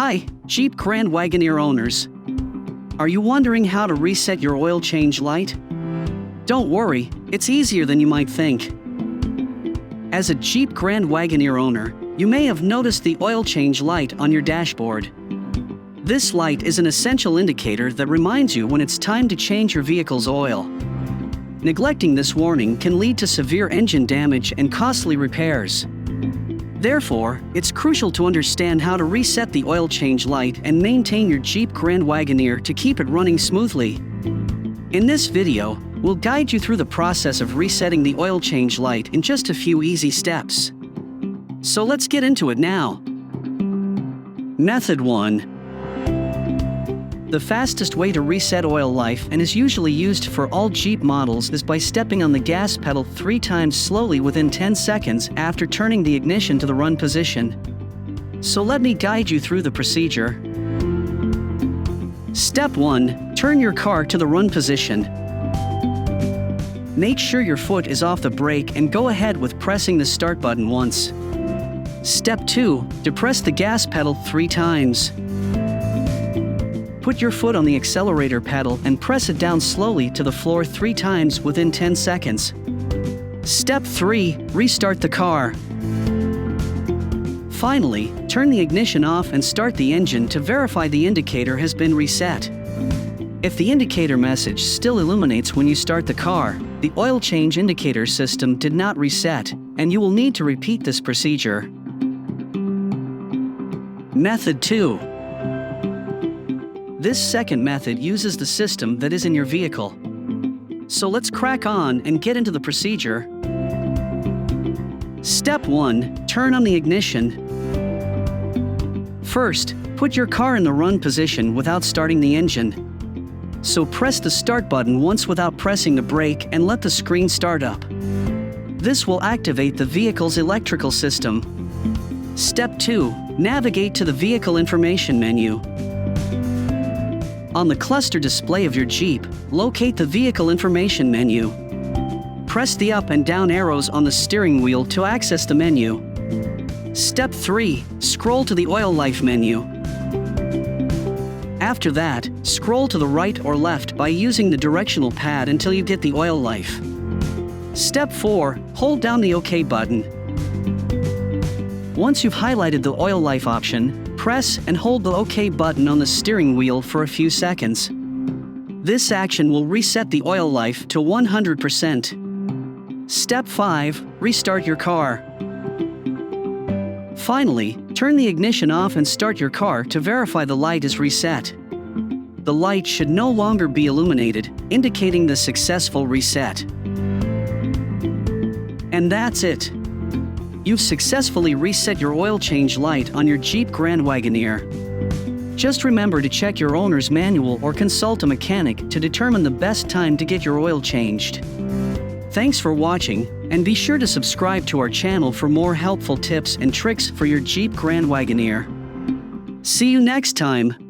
Hi, Jeep Grand Wagoneer owners. Are you wondering how to reset your oil change light? Don't worry, it's easier than you might think. As a Jeep Grand Wagoneer owner, you may have noticed the oil change light on your dashboard. This light is an essential indicator that reminds you when it's time to change your vehicle's oil. Neglecting this warning can lead to severe engine damage and costly repairs. Therefore, it's crucial to understand how to reset the oil change light and maintain your Jeep Grand Wagoneer to keep it running smoothly. In this video, we'll guide you through the process of resetting the oil change light in just a few easy steps. So let's get into it now. Method 1. The fastest way to reset oil life, and is usually used for all Jeep models, is by stepping on the gas pedal 3 times slowly within 10 seconds after turning the ignition to the run position. So let me guide you through the procedure. Step 1. Turn your car to the run position. Make sure your foot is off the brake and go ahead with pressing the start button once. Step 2. Depress the gas pedal 3 times. Put your foot on the accelerator pedal and press it down slowly to the floor 3 times within 10 seconds. Step 3. Restart the car. Finally, turn the ignition off and start the engine to verify the indicator has been reset. If the indicator message still illuminates when you start the car, the oil change indicator system did not reset, and you will need to repeat this procedure. Method 2. This second method uses the system that is in your vehicle. So let's crack on and get into the procedure. Step 1. Turn on the ignition. First, put your car in the run position without starting the engine. So press the start button once without pressing the brake and let the screen start up. This will activate the vehicle's electrical system. Step 2. Navigate to the vehicle information menu. On the cluster display of your Jeep, locate the Vehicle Information menu. Press the up and down arrows on the steering wheel to access the menu. Step 3. Scroll to the Oil Life menu. After that, scroll to the right or left by using the directional pad until you get the Oil Life. Step 4. Hold down the OK button. Once you've highlighted the Oil Life option, press and hold the OK button on the steering wheel for a few seconds. This action will reset the oil life to 100%. Step 5. Restart your car. Finally, turn the ignition off and start your car to verify the light is reset. The light should no longer be illuminated, indicating the successful reset. And that's it. You've successfully reset your oil change light on your Jeep Grand Wagoneer. Just remember to check your owner's manual or consult a mechanic to determine the best time to get your oil changed. Thanks for watching, and be sure to subscribe to our channel for more helpful tips and tricks for your Jeep Grand Wagoneer. See you next time!